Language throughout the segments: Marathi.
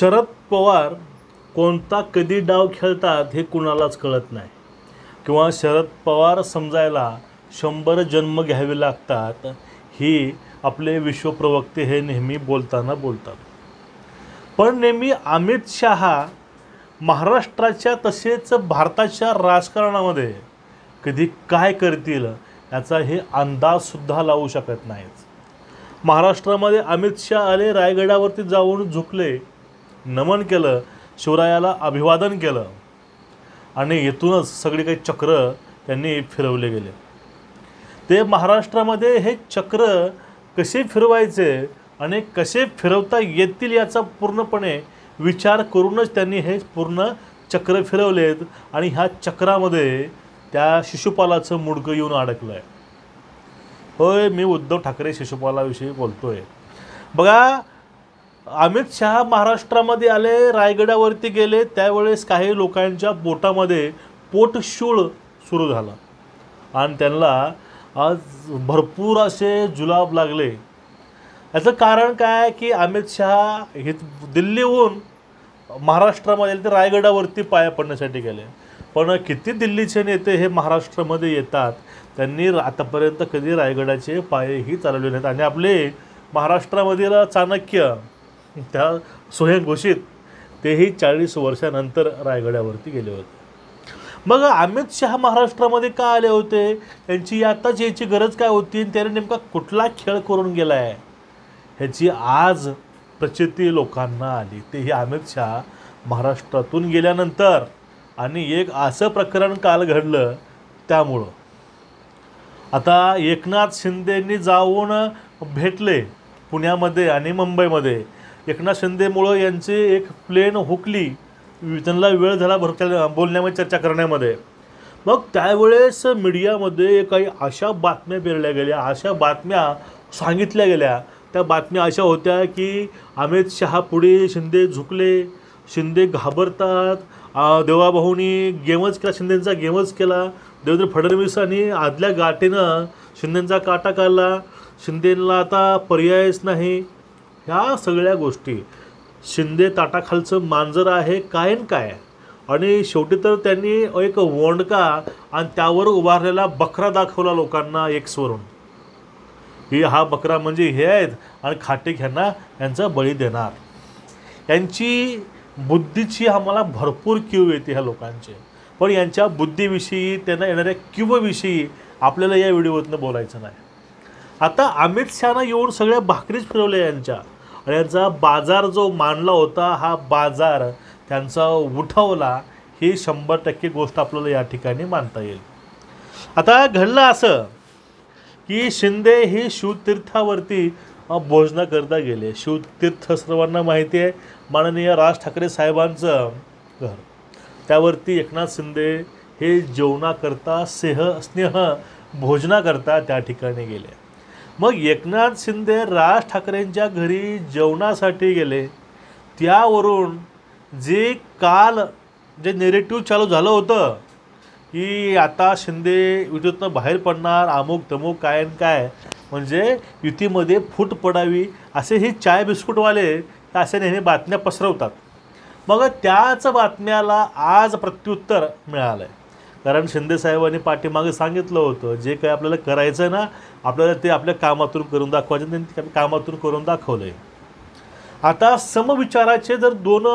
शरद पवार कोणता कधी डाव खेळतात हे कुणालाच कळत नाही, किंवा शरद पवार समजायला 100 जन्म घ्यावे लागतात ही आपले विश्वप्रवक्ते हे नेहमी बोलतात. पण नेहमी अमित शहा महाराष्ट्राच्या तसेच भारताच्या राजकारणामध्ये कधी काय करतील याचा हे अंदाजसुद्धा लावू शकत नाहीत. महाराष्ट्रामध्ये अमित शहा आले, रायगडावरती जाऊन झुकले, नमन केलं, शिवरायाला अभिवादन केलं आणि येथूनच सगळी काही चक्र त्यांनी फिरवले गेले. ते महाराष्ट्रामध्ये हे चक्र कसे फिरवायचे आणि कसे फिरवता येतील याचा पूर्णपणे विचार करूनच त्यांनी हे पूर्ण चक्र फिरवलेत आणि ह्या चक्रामध्ये त्या शिशुपालाचं मुडकं येऊन अडकलं आहे. होय, मी उद्धव ठाकरे शिशुपालाविषयी बोलतोय. बघा, अमित शहा महाराष्ट्रामध्ये आले, रायगडावरती गेले, त्यावेळेस काही लोकांच्या पोटामध्ये पोटशूळ सुरू झाला आणि त्यांना आज भरपूर असे जुलाब लागले. याचं कारण काय की अमित शहा हे दिल्लीहून महाराष्ट्रामध्ये ते रायगडावरती पाया पडण्यासाठी गेले. पण किती दिल्लीचे नेते हे महाराष्ट्रामध्ये येतात, त्यांनी आतापर्यंत कधी रायगडाचे पायही चालवले नाहीत आणि आपले महाराष्ट्रामधील चाणक्य त्या स्वयंघोषित तेही 40 वर्षानंतर रायगडावरती गेले होते. मग अमित शहा महाराष्ट्रामध्ये का आले होते, त्यांची आताच याची गरज काय होती, त्याने नेमका कुठला खेळ करून गेला आहे ह्याची आज प्रचिती लोकांना आली. तेही अमित शहा महाराष्ट्रातून गेल्यानंतर आणि एक असं प्रकरण काल घडलं त्यामुळं. आता एकनाथ शिंदेंनी जाऊन भेटले पुण्यामध्ये आणि मुंबईमध्ये. एकनाथ शिंदेमुळं यांची एक प्लेन हुकली, त्यांना वेळ झाला बोलण्यामध्ये, चर्चा करण्यामध्ये. मग त्यावेळेस मीडियामध्ये काही अशा बातम्या पेरल्या गेल्या, अशा बातम्या सांगितल्या गेल्या. त्या बातम्या अशा होत्या की अमित शहा पुढे, शिंदे झुकले, शिंदे घाबरतात, देवाभाऊंनी गेमच केला, शिंदेंचा गेमच केला, देवेंद्र फडणवीसांनी आदल्या गाठीनं शिंदेंचा काटा काढला, शिंदेंना आता पर्यायच नाही. ह्या सगळ्या गोष्टी, शिंदे ताटाखालचं मांजर आहे काय न काय. आणि शेवटी तर त्यांनी एक वोंडका आणि त्यावर उभारलेला बकरा दाखवला लोकांना एक्सवरून, की हा बकरा म्हणजे हे आहेत आणि खाटे ह्यांना यांचा बळी देणार. यांची बुद्धीची आम्हाला भरपूर कीव येते ह्या लोकांचे. पण यांच्या बुद्धीविषयी, त्यांना येणाऱ्या कीवविषयी आपल्याला या व्हिडिओतनं बोलायचं नाही. आता अमित शहानं येऊन सगळ्या भाकरीच फिरवल्या यांच्या, आणि यांचा बाजार जो मांडला होता हा बाजार त्यांचा उठवला, ही 100% गोष्ट आपल्याला या ठिकाणी मानता येईल. आता घडलं असं की शिंदे ही शिवतीर्थावरती भोजनाकरता गेले. शिवतीर्थ सर्वांना माहिती आहे, माननीय राज ठाकरे साहेबांचं घर. त्यावरती एकनाथ शिंदे हे जेवणाकरता स्नेह भोजनाकरता त्या ठिकाणी गेले. मग एकनाथ शिंदे राज ठाकरेंच्या घरी जेवणासाठी गेले, त्यावरून जे काल जे नेरेटिव्ह चालू झालं होतं की आता शिंदे युतीतनं बाहेर पडणार, अमुक तमुक काय काय, म्हणजे युतीमध्ये फूट पडावी असे हे चाय बिस्कुटवाले असे नेहमी बातम्या पसरवतात. मग त्याच बातम्याला आज प्रत्युत्तर मिळालं आहे. कारण शिंदेसाहेबांनी पाठीमागे सांगितलं होतं, जे काही आपल्याला करायचं आहे ना, आपल्याला ते आपल्या कामातून करून दाखवायचं, त्यांनी कामातून करून दाखवलं आहे. आता समविचाराचे जर दोन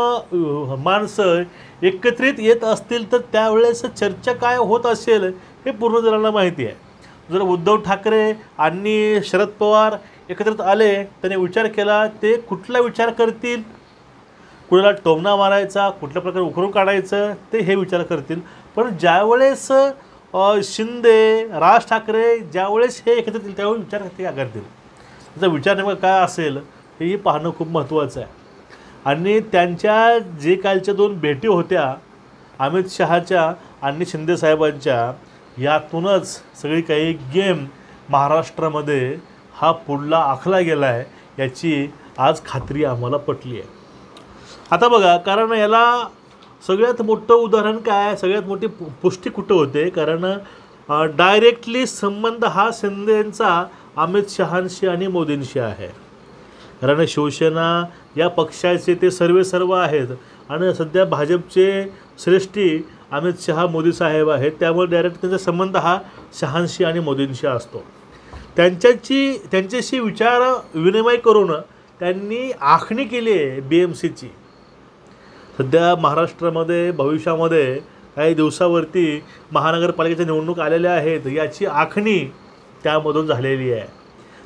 माणसं एकत्रित येत असतील तर त्यावेळेस चर्चा काय होत असेल हे पूर्ण जणांना माहिती आहे. जर उद्धव ठाकरे आणि शरद पवार एकत्रित आले, त्याने विचार केला, ते कुठला विचार करतील, कुणाला टोमणा मारायचा, कुठल्या प्रकारे उकरून काढायचं, ते हे विचार करतील. पण ज्यावेळेस शिंदे, राज ठाकरे ज्यावेळेस हे एकत्रित येतील त्यावेळेस विचार काय करतील, त्याचा विचार नेमका काय असेल हेही पाहणं खूप महत्त्वाचं आहे. आणि त्यांच्या जे कालच्या 2 भेटी होत्या अमित शहाच्या आणि शिंदेसाहेबांच्या, यातूनच सगळी काही गेम महाराष्ट्रामध्ये हा पुढला आखला गेला आहे याची आज खात्री आम्हाला पटली आहे. आता बघा, कारण याला सगळ्यात मोठं उदाहरण काय, सगळ्यात मोठी पुष्टी कुठं होते, कारण डायरेक्टली संबंध हा शिंदेंचा अमित शहांशी आणि मोदींशी आहे. कारण शिवसेना या पक्षाचे ते सर्व आहेत आणि सध्या भाजपचे श्रेष्ठी अमित शहा मोदी साहेब आहेत, त्यामुळे डायरेक्ट त्यांचा संबंध हा शहांशी आणि मोदींशी असतो. त्यांच्याशी विचार विनिमय करून त्यांनी आखणी केली आहे BMCची. सध्या महाराष्ट्रामध्ये भविष्यामध्ये काही दिवसावरती महानगरपालिकेच्या निवडणूक आलेल्या आहेत, याची आखणी त्यामधून झालेली आहे.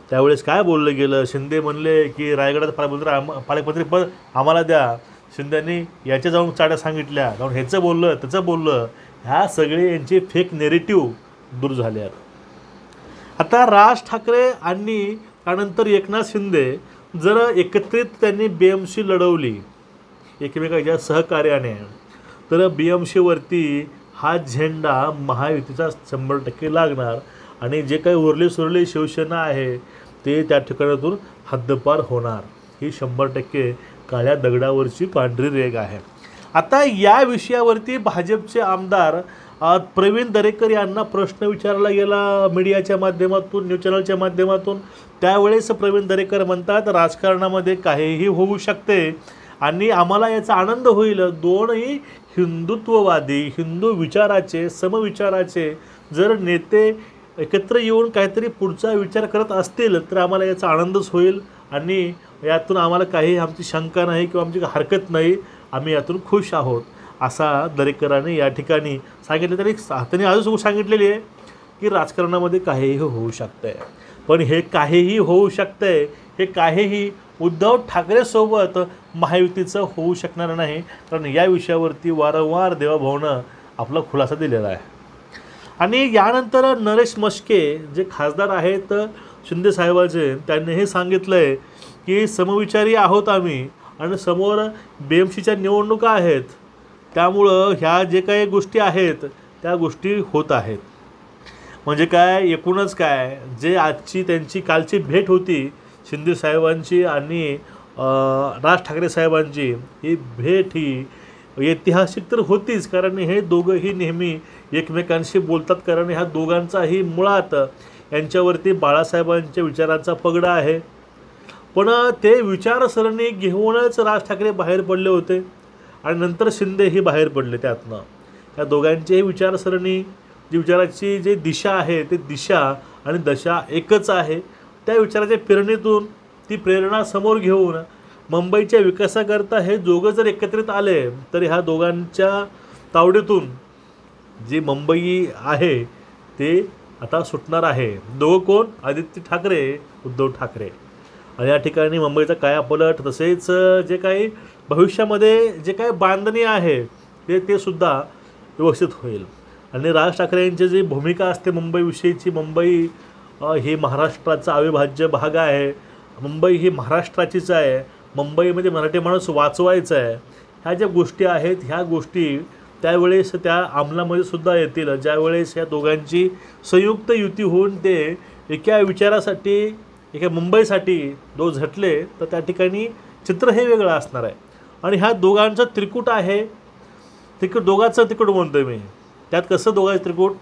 त्यावेळेस काय बोललं गेलं, शिंदे म्हणले की रायगडात पालकमंत्रीपद आम्हाला द्या. शिंदेंनी याच्या जाऊन चाड्या सांगितल्या, जाऊन ह्याचं बोललं त्याचं बोललं. ह्या सगळे यांचे फेक नेरेटिव्ह दूर झाले आहेत. आता राज ठाकरे आणि त्यानंतर एकनाथ शिंदे जर एकत्रित त्यांनी BMC लढवली एकमेकांच्या सहकार्याने, तर BMCवरती हा झेंडा महायुतीचा 100% लागणार आणि जे काही उरले सुरले शिवसेना आहे ते त्या ठिकाणातून हद्दपार होणार. ही 100% काळ्या दगडावरची पांढरी रेघ आहे. आता या विषयावरती भाजपचे आमदार प्रवीण दरेकर यांना प्रश्न विचारला गेला मीडियाच्या माध्यमातून, न्यूज चॅनलच्या माध्यमातून. त्यावेळेस प्रवीण दरेकर म्हणतात राजकारणामध्ये काहीही होऊ शकते आणि आम्हाला याचा आनंद होईल. दोनही हिंदुत्ववादी, हिंदू विचाराचे, समविचाराचे जर नेते एकत्र येऊन काहीतरी पुढचा विचार करत असतील तर आम्हाला याचा आनंदच होईल आणि यातून आम्हाला काही आमची शंका नाही किंवा आमची हरकत नाही, आम्ही यातून खुश आहोत, असा दरेकरांनी या ठिकाणी सांगितलं. त्यांनी अजून सांगितलेली आहे की राजकारणामध्ये काहीही होऊ शकतं आहे. पण हे काहीही होऊ शकतं आहे, हे काहीही उद्धव ठाकरेसोबत महायुतीचं होऊ शकणार नाही. कारण या विषयावरती वारंवार देवाभाऊनं आपला खुलासा दिलेला आहे. आणि यानंतर नरेश मस्के जे खासदार आहेत शिंदे साहेबाचे, त्यांनी हे सांगितलं आहे की समविचारी आहोत आम्ही आणि समोर BMCच्या निवडणुका आहेत, त्यामुळं ह्या जे काही गोष्टी आहेत त्या गोष्टी होत आहेत. म्हणजे काय, एकूणच काय, जे आजची त्यांची कालची भेट होती शिंदे साहेबांची आणि राज ठाकरे साहेबांची, ही भेट ही ऐतिहासिक तर होतीच, कारण हे दोघंही नेहमी एकमेकांशी बोलतात. कारण ह्या दोघांचाही मुळात यांच्यावरती बाळासाहेबांच्या विचारांचा पगडा आहे. पण ते विचारसरणी घेऊनच राज ठाकरे बाहेर पडले होते आणि नंतर शिंदेही बाहेर पडले त्यातनं. त्या दोघांचीही विचारसरणी, जी विचाराची जी दिशा आहे ती दिशा आणि दशा एकच आहे. त्या विचाराच्या प्रेरणेतून ती प्रेरणा समोर घेऊन मुंबईच्या विकासाकरता हे दोघं जर एकत्रित आले तर ह्या दोघांच्या तावडीतून जी मुंबई आहे ते आता सुटणार आहे. दोघं कोण? आदित्य ठाकरे, उद्धव ठाकरे. आणि या ठिकाणी मुंबईचा कायापालट, तसेच जे काही भविष्यामध्ये जे काही बांधणी आहे ते सुद्धा व्यवस्थित होईल. आणि राज ठाकरे यांची जी भूमिका असते मुंबईविषयीची, मुंबई ही महाराष्ट्राचा अविभाज्य भाग आहे, मुंबई ही महाराष्ट्राचीच आहे, मुंबईमध्ये मराठी माणूस वाचवायचा आहे, ह्या ज्या गोष्टी आहेत ह्या गोष्टी त्यावेळेस त्या अंमलामध्ये सुद्धा येतील ज्यावेळेस या दोघांची संयुक्त युती होऊन ते एका विचारासाठी, एका मुंबईसाठी दोघं झटले तर त्या ठिकाणी चित्र हे वेगळं असणार आहे. आणि ह्या दोघांचं त्रिकूट आहे, दोघांचं त्रिकूट म्हणतो मी. त्यात कसं दोघांचं त्रिकूट?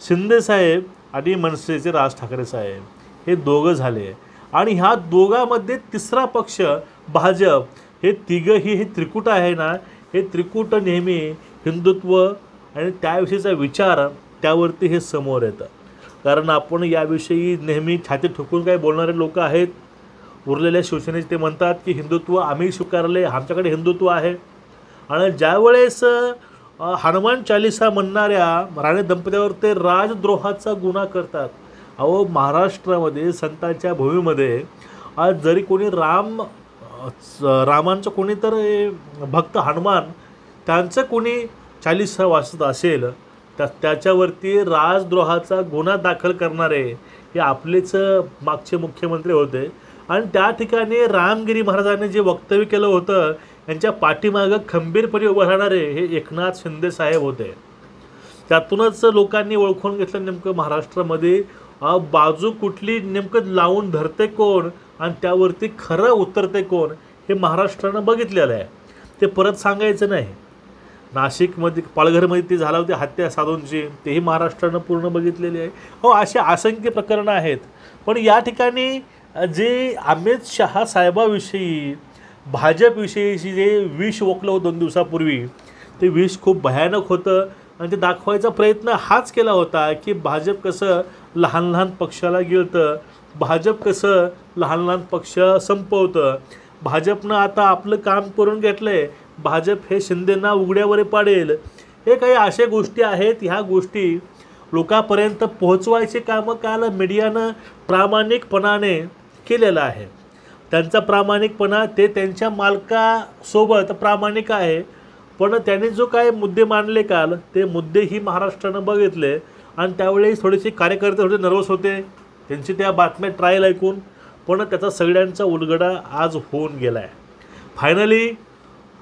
शिंदेसाहेब आणि मनसेचे राज ठाकरे साहेब हे दोघं झाले आणि ह्या दोघांमध्ये तिसरा पक्ष भाजप, हे तिघंही हे त्रिकूट आहे ना, हे त्रिकूट नेहमी हिंदुत्व आणि त्याविषयीचा विचार त्यावरती हे समोर येतं. कारण आपण याविषयी नेहमी छाती ठोकून काही बोलणारे लोक आहेत. उरलेल्या शिवसेनेचे ते म्हणतात की हिंदुत्व आम्ही स्वीकारले, आमच्याकडे हिंदुत्व आहे. आणि ज्यावेळेस हनुमान चालिसा म्हणणाऱ्या राणे दंपत्यावर ते राजद्रोहाचा गुन्हा करतात. अहो, महाराष्ट्रामध्ये संतांच्या भूमीमध्ये आज जरी कोणी रामांचं कोणी तर भक्त हनुमान त्यांचं कोणी चालिसा वाचत असेल त्याच्यावरती राजद्रोहाचा गुन्हा दाखल करणारे हे आपलेच मागचे मुख्यमंत्री होते. आणि त्या ठिकाणी रामगिरी महाराजांनी जे वक्तव्य केलं होतं यांच्या पाठीमागं खंबीरपणे उभं राहणारे हे एकनाथ शिंदे साहेब होते. त्यातूनच लोकांनी ओळखून घेतलं नेमकं महाराष्ट्रामध्ये बाजू कुठली नेमकं लावून धरते कोण आणि त्यावरती खरं उतरते कोण हे महाराष्ट्रानं बघितलेलं आहे. ते परत सांगायचं नाही. नाशिकमध्ये पालघरमध्ये ती झाला होती हत्या साधूंची, तेही महाराष्ट्रानं पूर्ण बघितलेली आहे. हो, असे असंख्य प्रकरणं आहेत. पण या ठिकाणी जे अमित शहा साहेबाविषयी भाजपविषयीची जे विष ओकलं होतं 2 दिवसापूर्वी, ते विष खूप भयानक होतं आणि ते दाखवायचा प्रयत्न हाच केला होता की भाजप कसं लहान लहान पक्षाला गिळतं, भाजप कसं लहान लहान पक्ष संपवतं, भाजपनं आता आपलं काम करून घेतलं आहे, भाजप हे शिंदेंना उघड्यावर पाडेल. हे काही अशा गोष्टी आहेत. ह्या गोष्टी लोकांपर्यंत पोहोचवायचे कामं काल मीडियानं प्रामाणिकपणाने केलेलं आहे. त्यांचा प्रामाणिकपणा ते त्यांच्या मालकासोबत प्रामाणिक आहे. पण त्यांनी जो काय मुद्दे मांडले काल, ते मुद्देही महाराष्ट्रानं बघितले आणि त्यावेळी थोडेसे कार्यकर्ते थोडे नर्वस होते त्यांची त्या बातम्या ट्रायल ऐकून. पण त्याचा सगळ्यांचा उलगडा आज होऊन गेला आहे. फायनली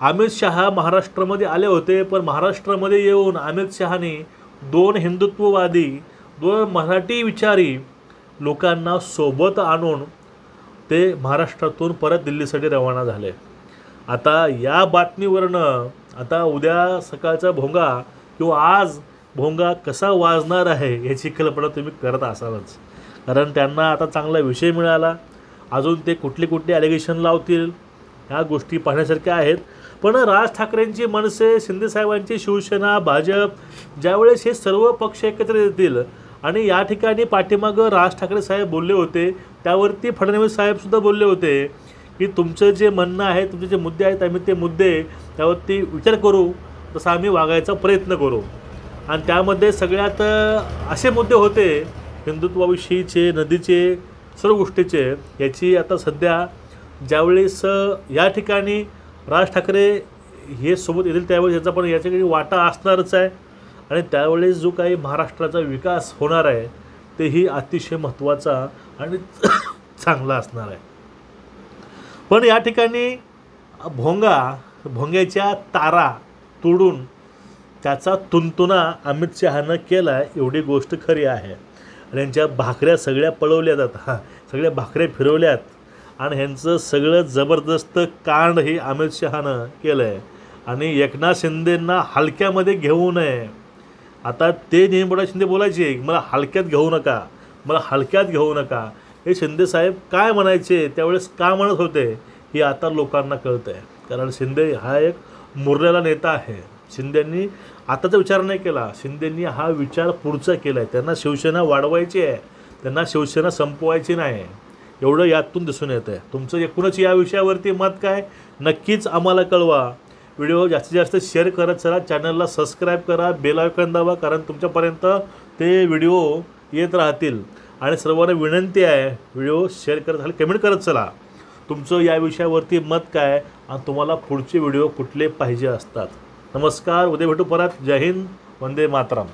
अमित शहा महाराष्ट्रामध्ये आले होते, पण महाराष्ट्रामध्ये येऊन अमित शहानी 2 हिंदुत्ववादी, 2 मराठी विचारी लोकांना सोबत आणून ते महाराष्ट्रातून परत दिल्लीसाठी रवाना झाले. आता या बातमीवरनं आता उद्या सकाळचा भोंगा किंवा आज भोंगा कसा वाजणार आहे याची कल्पना तुम्ही करत असालच. कारण त्यांना आता चांगला विषय मिळाला. अजून ते कुठले कुठले ॲलिगेशन लावतील ह्या गोष्टी पाहण्यासारख्या आहेत. पण राज ठाकरेंची मनसे, शिंदेसाहेबांची शिवसेना, भाजप ज्यावेळेस हे सर्व पक्ष एकत्र येतील आणि या ठिकाणी पाठीमागं राज ठाकरे साहेब बोलले होते, त्यावरती फडणवीस साहेबसुद्धा बोलले होते की तुमचं जे म्हणणं आहे, तुमचे जे मुद्दे आहेत, आम्ही ते मुद्दे त्यावरती विचार करू, तसं आम्ही वागायचा प्रयत्न करू. आणि त्यामध्ये सगळ्यात असे मुद्दे होते हिंदुत्वाविषयीचे, नदीचे, सर्व गोष्टीचे. याची आता सध्या ज्यावेळेस या ठिकाणी राज ठाकरे हे सोबत येतील त्यावेळेस याचा पण याच्याकडे वाटा असणारच आहे. आणि त्यावेळेस जो काही महाराष्ट्राचा विकास होणार आहे तेही अतिशय महत्त्वाचा आणि चांगला असणार आहे. पण या ठिकाणी भोंग्याच्या तारा तोडून त्याचा तुंतुना अमित शहानं केला आहे, एवढी गोष्ट खरी आहे. आणि यांच्या भाकऱ्या सगळ्या पळवल्या जातात, सगळ्या भाकऱ्या फिरवल्यात आणि ह्यांचं सगळं जबरदस्त कांड हे अमित शहानं केलं आहे. आणि एकनाथ शिंदेंना हलक्यामध्ये घेऊ नये. आता ते नेहमी शिंदे बोलायचे मला हलक्यात घेऊ नका, मला हलक्यात घेऊ नका. हे शिंदेसाहेब काय म्हणायचे, त्यावेळेस का म्हणत होते, हे आता लोकांना कळतं आहे. कारण शिंदे हा एक मुरलेला नेता आहे. शिंदेंनी आताचा विचार नाही केला, शिंदेंनी हा विचार पुढचा केला आहे. त्यांना शिवसेना वाढवायची आहे, त्यांना शिवसेना संपवायची नाही, एवढं यातून दिसून येतं आहे. तुमचं एकूणच या विषयावरती मत काय नक्कीच आम्हाला कळवा. व्हिडिओ जास्तीत जास्त शेअर करत चला, चॅनलला सबस्क्राईब करा, बेल आयकॉन दाबा, कारण तुमच्यापर्यंत ते व्हिडिओ येत राहतील. आणि सर्वांना विनंती आहे व्हिडिओ शेअर करत झाले, कमेंट करत चला तुमचं या विषयावरती मत काय आणि तुम्हाला पुढचे व्हिडिओ कुठले पाहिजे असतात. नमस्कार, उद्या भेटू परत. जय हिंद, वंदे मातरम.